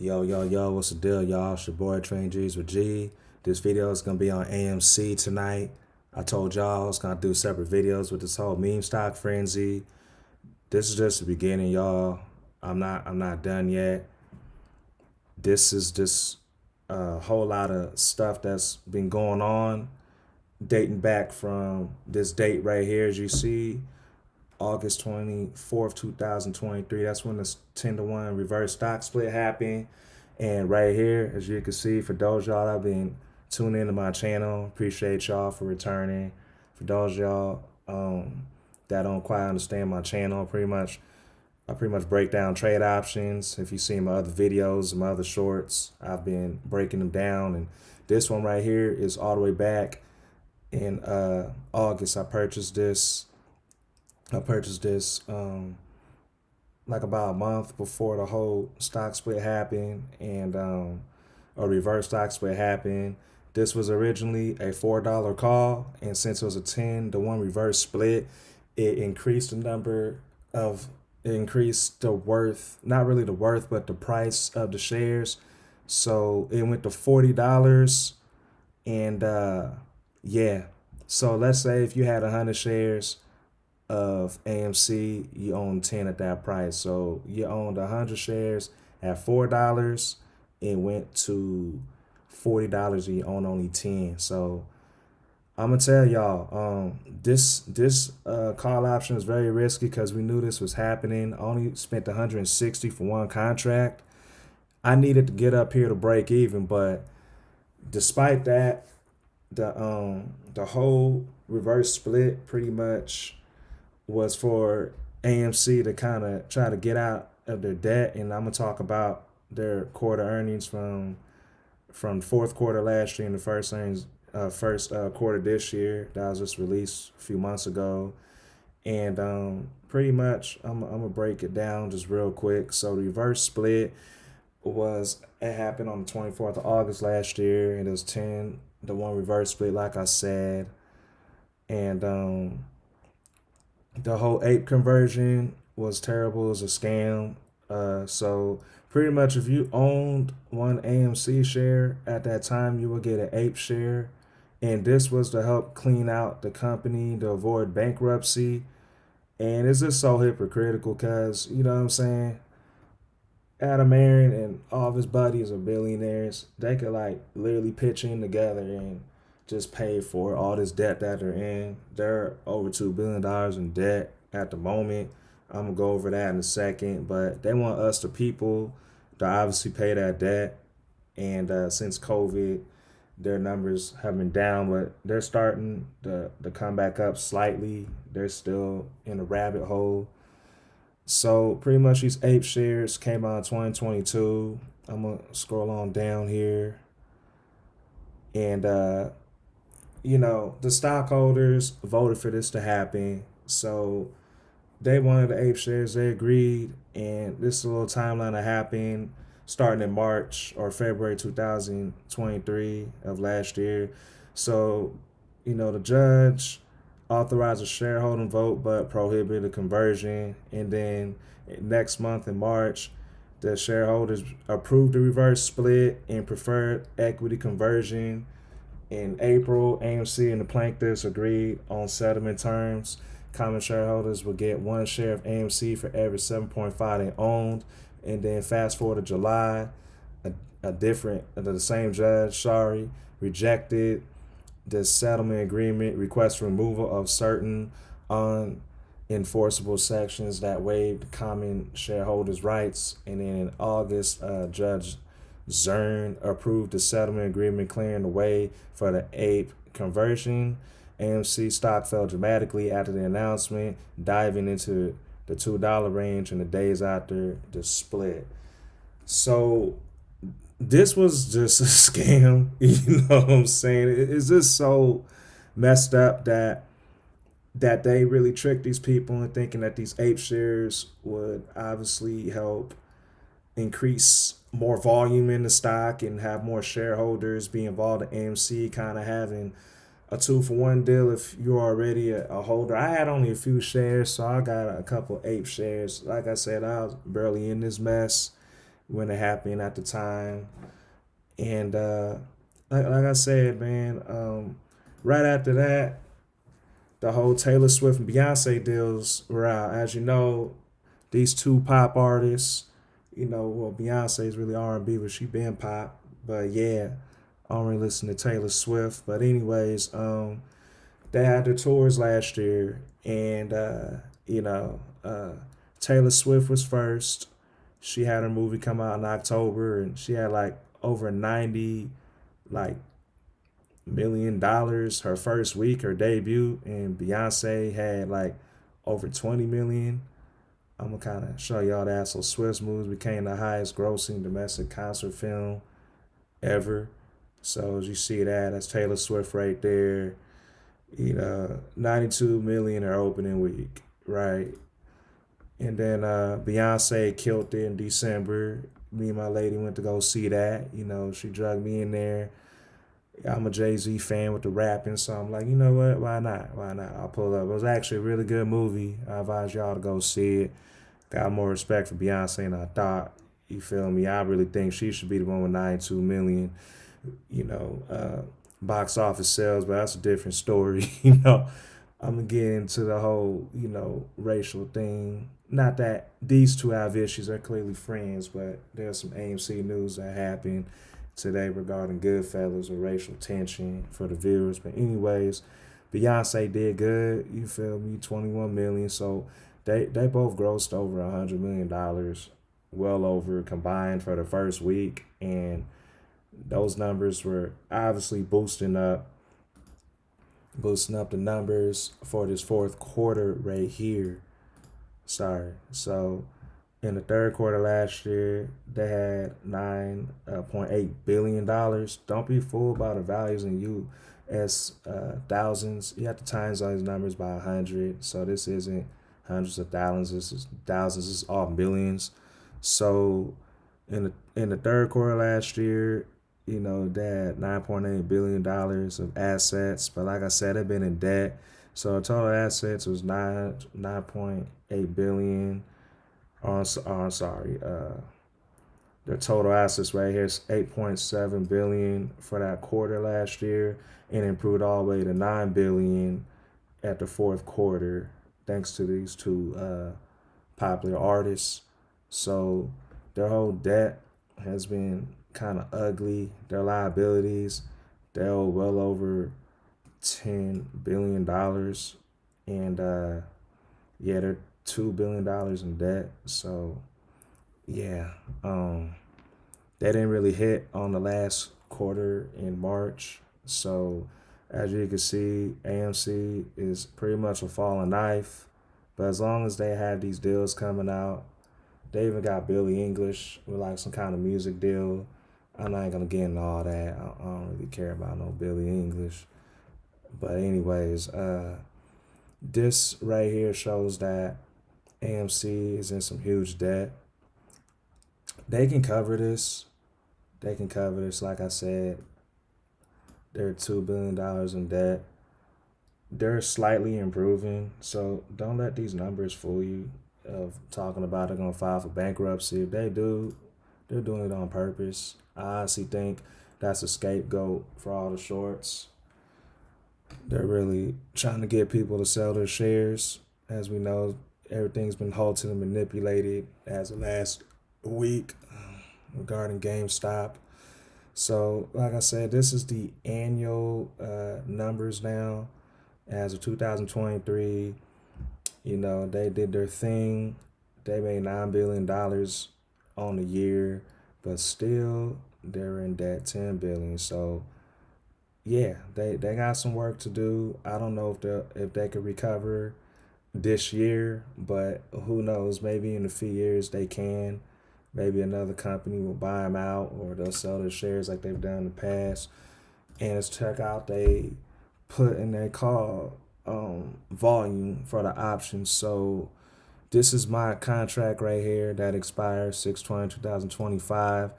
Yo, what's the deal, y'all? It's your boy Train G's with G. This video is gonna be on AMC tonight. I told y'all I was gonna do separate videos with this whole meme stock frenzy. This is just the beginning, y'all. I'm not done yet. This is just a whole lot of stuff that's been going on, dating back from this date right here, as you see, August 24th, 2023. That's when the 10-to-1 reverse stock split happened. And right here, as you can see, for those y'all that have been tuning into my channel, appreciate y'all for returning. For those y'all that don't quite understand my channel, I pretty much break down trade options. If you see my other videos, my other shorts, I've been breaking them down. And this one right here is all the way back in August. I purchased this like about a month before the whole stock split happened, and a reverse stock split happened. This was originally a $4 call, and since it was a 10-to-1 reverse split, it increased the worth, not really the worth, but the price of the shares. So it went to $40, and yeah. So let's say if you had 100 shares of AMC, you own 10 at that price. So you owned 100 shares at $4. It went to $40 and you own only 10. So I'm gonna tell y'all, this call option is very risky because we knew this was happening. I only spent 160 for one contract. I needed to get up here to break even, but despite that, the whole reverse split pretty much was for AMC to kind of try to get out of their debt. And I'm gonna talk about their quarter earnings from fourth quarter last year and the first quarter this year that was just released a few months ago. And pretty much I'm gonna break it down just real quick. So the reverse split it happened on the 24th of August last year, and it was 10-to-1 reverse split, like I said. And the whole ape conversion was terrible. It was a scam. So pretty much if you owned one AMC share at that time, you would get an ape share. And this was to help clean out the company to avoid bankruptcy. And it's just so hypocritical because, you know what I'm saying? Adam Aaron and all of his buddies are billionaires. They could like literally pitch in together and just pay for all this debt that they're in. They're over $2 billion in debt at the moment. I'm gonna go over that in a second, but they want us, the people, to obviously pay that debt. And since COVID, their numbers have been down, but they're starting to come back up slightly. They're still in a rabbit hole. So pretty much these ape shares came out in 2022. I'm gonna scroll on down here. And the stockholders voted for this to happen. So they wanted the ape shares, they agreed, and this is a little timeline that happened starting in March or February 2023 of last year. So, the judge authorized a shareholding vote but prohibited a conversion. And then next month in March, the shareholders approved the reverse split and preferred equity conversion. In April, AMC and the plaintiffs agreed on settlement terms. Common shareholders would get one share of AMC for every 7.5 they owned. And then fast forward to July, the same judge, rejected the settlement agreement, request removal of certain unenforceable sections that waived common shareholders' rights. And then in August, Judge Zern approved the settlement agreement, clearing the way for the ape conversion. AMC stock fell dramatically after the announcement, diving into the $2 range in the days after the split. So this was just a scam. You know what I'm saying? It's just so messed up that they really tricked these people into thinking that these ape shares would obviously help increase more volume in the stock and have more shareholders be involved in AMC, kind of having a 2-for-1 deal if you're already a holder. I had only a few shares, so I got a couple ape shares. Like I said, I was barely in this mess. when it happened at the time. And like I said, man, right after that, the whole Taylor Swift and Beyonce deals were out. As you know, these two pop artists, well, Beyonce is really R&B, but she been pop. But yeah, I don't really listen to Taylor Swift. But anyways, they had their tours last year, and you know, uh, Taylor Swift was first. She had her movie come out in October, and she had like over 90 like $1 million her first week, her debut, and Beyonce had like over 20 million. I'm gonna kind of show y'all that. So Swift's movies became the highest grossing domestic concert film ever. So as you see that, that's Taylor Swift right there. 92 million her opening week, right? And then Beyonce killed it in December. Me and my lady went to go see that. She drugged me in there. I'm a Jay-Z fan with the rapping, so I'm like, you know what? Why not? Why not? I'll pull up. It was actually a really good movie. I advise y'all to go see it. Got more respect for Beyonce than I thought. You feel me? I really think she should be the one with 92 million. You know, uh, box office sales, but that's a different story. I'm gonna get into the whole, racial thing. Not that these two have issues; they're clearly friends, but there's some AMC news that happened today regarding Goodfellas or racial tension for the viewers. But anyways, Beyonce did good. You feel me? 21 million. So they both grossed over $100 million, well over combined for the first week, and those numbers were obviously boosting up the numbers for this fourth quarter right here. Sorry. So in the third quarter last year, they had $9.8 billion. Don't be fooled by the values in U.S. Thousands. You have to times those numbers by 100. So this isn't hundreds of thousands. This is thousands. This is all billions. So in the third quarter last year, they had $9.8 billion of assets. But like I said, they've been in debt. So total assets was 9.8 billion. I'm sorry. Their total assets right here is 8.7 billion for that quarter last year, and improved all the way to 9 billion at the fourth quarter, thanks to these two popular artists. So their whole debt has been kind of ugly. Their liabilities, they owe well over $10 billion, and yeah, they're $2 billion in debt. So yeah, that didn't really hit on the last quarter in March. So as you can see, AMC is pretty much a falling knife. But as long as they had these deals coming out, they even got Billie English with like some kind of music deal. I'm not gonna get into all that. I don't really care about no Billie English. But anyways, this right here shows that AMC is in some huge debt. They can cover this. They can cover this. Like I said, they're $2 billion in debt. They're slightly improving, so don't let these numbers fool you. Of talking about they're gonna file for bankruptcy. If they do, they're doing it on purpose. I honestly think that's a scapegoat for all the shorts. They're really trying to get people to sell their shares. As we know, everything's been halted and manipulated as of last week regarding GameStop. So, like I said, this is the annual numbers now. As of 2023, they did their thing. They made $9 billion on the year, but still they're in debt 10 billion. So yeah, they got some work to do. I don't know if they could recover this year, but who knows? Maybe in a few years they can. Maybe another company will buy them out, or they'll sell their shares like they've done in the past. And it's check out they put in their call volume for the options. So this is my contract right here that expires 6/20/2025.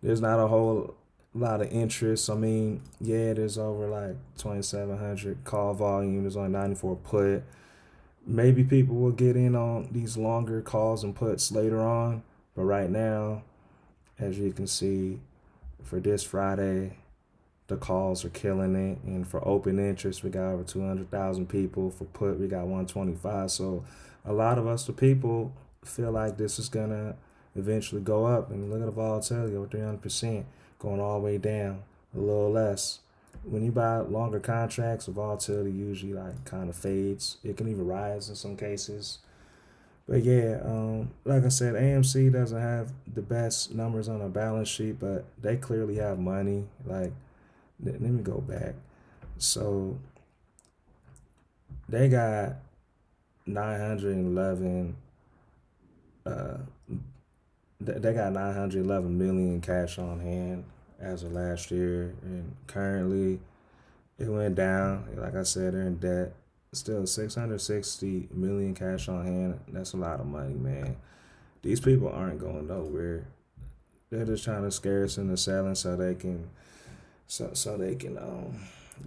There's not a whole lot of interest. I mean, yeah, there's over like 2,700 call volume. There's only 94 put. Maybe people will get in on these longer calls and puts later on, but right now as you can see, for this Friday, the calls are killing it. And for open interest, we got over 200,000 people. For put, we got 125. So a lot of us, the people, feel like this is going to eventually go up. And look at the volatility over 300%, going all the way down, a little less. When you buy longer contracts, the volatility usually like kind of fades. It can even rise in some cases. But yeah, like I said, AMC doesn't have the best numbers on a balance sheet, but they clearly have money. Like, let me go back. So they got 911. Uh, they got 911 million cash on hand as of last year, and currently it went down. Like I said, they're in debt. Still 660 million cash on hand. That's a lot of money, man. These people aren't going nowhere. They're just trying to scare us into selling so they can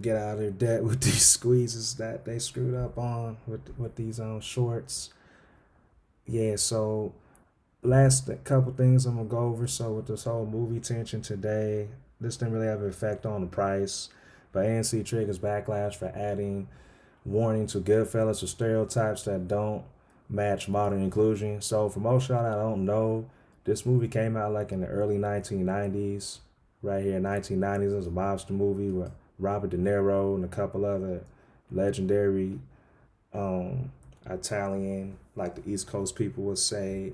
get out of their debt with these squeezes that they screwed up on with these shorts. Yeah, so last couple things I'm gonna go over. So with this whole movie tension today, this didn't really have an effect on the price, but ANC triggers backlash for adding warning to Goodfellas for stereotypes that don't match modern inclusion. So for most y'all that don't know, this movie came out like in the early 1990s. Right here, 1990s, it was a mobster movie with Robert De Niro and a couple other legendary Italian, like the East Coast people would say,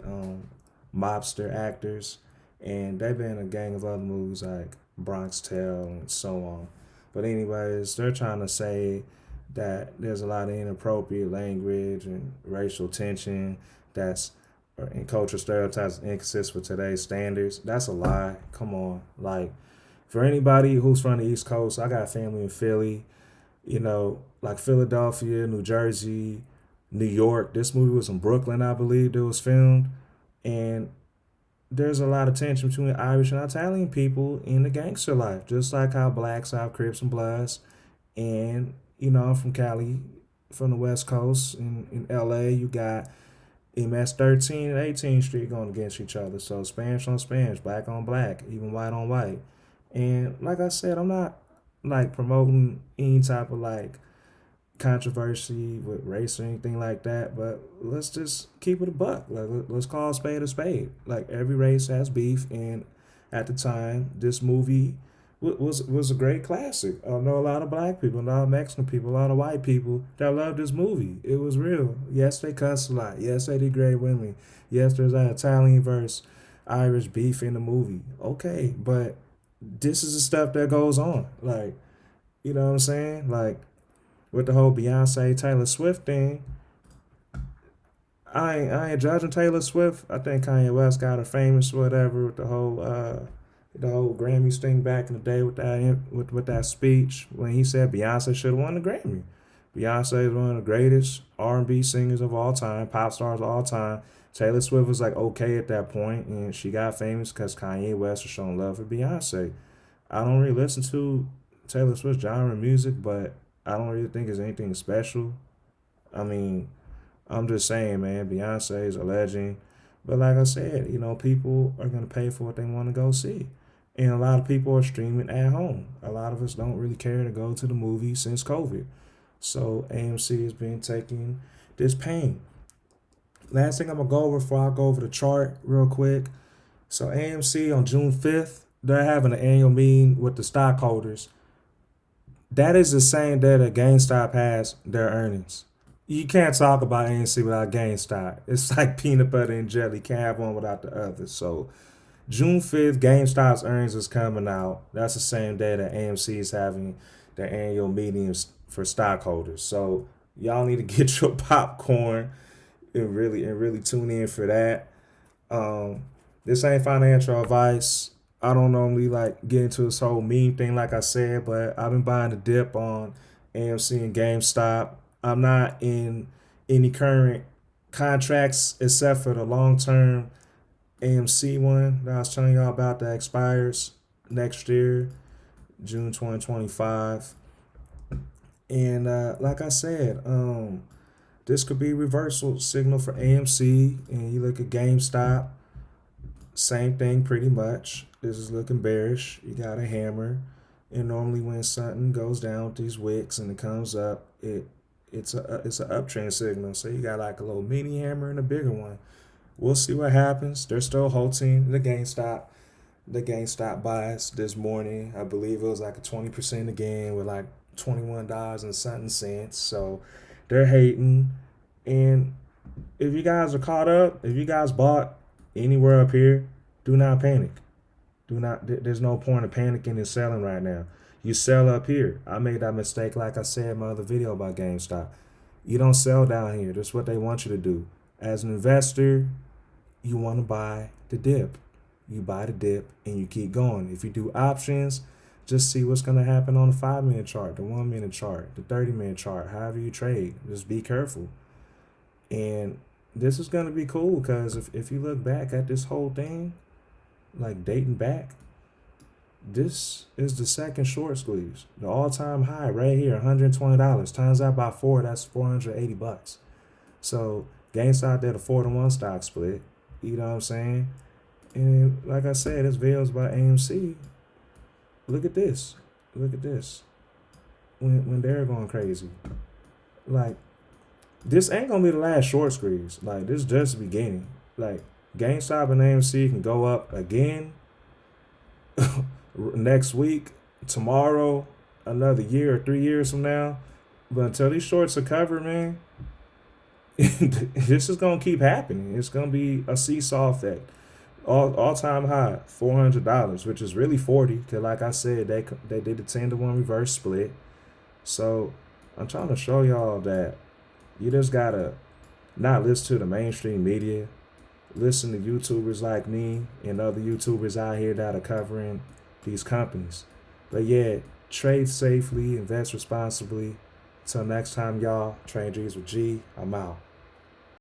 mobster actors. And they've been in a gang of other movies like Bronx Tale and so on. But anyways, they're trying to say that there's a lot of inappropriate language and racial tension that's and cultural stereotypes inconsistent with today's standards. That's a lie. Come on. Like, for anybody who's from the East Coast, I got family in Philly, like Philadelphia, New Jersey, New York. This movie was in Brooklyn, I believe, it was filmed. And there's a lot of tension between Irish and Italian people in the gangster life, just like how blacks have Crips and Bloods. And, I'm from Cali, from the West Coast. In LA, you got MS 13 and 18th Street going against each other. So Spanish on Spanish, black on black, even white on white. And like I said, I'm not like promoting any type of like controversy with race or anything like that, but let's just keep it a buck. Like, let's call a spade a spade. Like, every race has beef, and at the time, this movie was a great classic. I know a lot of black people, a lot of Mexican people, a lot of white people that love this movie. It was real. Yes, they cussed a lot. Yes, they degrade women. Yes, there's an Italian versus Irish beef in the movie. Okay, but this is the stuff that goes on. Like, you know what I'm saying? Like, with the whole Beyonce Taylor Swift thing, I ain't judging Taylor Swift. I think Kanye West got her famous, whatever, with the whole Grammys thing back in the day with that speech when he said Beyonce should have won the Grammy. Beyonce is one of the greatest R&B singers of all time, pop stars of all time. Taylor Swift was like okay at that point, and she got famous because Kanye West was showing love for Beyonce. I don't really listen to Taylor Swift genre music, but I don't really think it's anything special. I mean, I'm just saying, man, Beyonce is a legend. But like I said, people are going to pay for what they want to go see. And a lot of people are streaming at home. A lot of us don't really care to go to the movie since COVID. So AMC has been taking this pain. Last thing I'm going to go over before I go over the chart real quick. So AMC on June 5th, they're having an annual meeting with the stockholders. That is the same day that GameStop has their earnings. You can't talk about ANC without GameStop. It's like peanut butter and jelly. Can't have one without the other. So June 5th, GameStop's earnings is coming out. That's the same day that AMC is having their annual meetings for stockholders. So y'all need to get your popcorn and really tune in for that. Um, this ain't financial advice. I don't normally like get into this whole meme thing, like I said, but I've been buying the dip on AMC and GameStop. I'm not in any current contracts except for the long term AMC one that I was telling y'all about that expires next year, June 2025. And like I said, this could be reversal signal for AMC, and you look at GameStop. Same thing pretty much. This is looking bearish. You got a hammer. And normally when something goes down with these wicks and it comes up, it's an uptrend signal. So you got like a little mini hammer and a bigger one. We'll see what happens. They're still halting the GameStop buys this morning. I believe it was like a 20% again with like $21 and something cents. So they're hating. And if you guys are caught up, if you guys bought anywhere up here, do not panic. Do not. There's no point of panicking and selling right now. You sell up here. I made that mistake, like I said in my other video about GameStop. You don't sell down here. That's what they want you to do. As an investor, you want to buy the dip. You buy the dip and you keep going. If you do options, just see what's going to happen on the 5-minute chart, the 1-minute chart, the 30-minute chart, however you trade. Just be careful. And this is going to be cool because if you look back at this whole thing, like dating back, this is the second short squeeze. The all-time high right here, $120. Times that by 4, that's $480. So GameStop did a 4-to-1 stock split. You know what I'm saying? And like I said, this video's by AMC. Look at this. Look at this. When they're going crazy. Like, this ain't gonna be the last short squeeze. Like, this is just the beginning. Like, GameStop and AMC can go up again next week, tomorrow, another year or 3 years from now. But until these shorts are covered, man, this is gonna keep happening. It's gonna be a seesaw effect. All time high, $400, which is really 40. Cause like I said, they did the 10-to-1 reverse split. So I'm trying to show y'all that you just gotta not listen to the mainstream media. Listen to YouTubers like me and other YouTubers out here that are covering these companies. But yeah, trade safely, invest responsibly. Till next time, y'all. Trade G's with G. I'm out.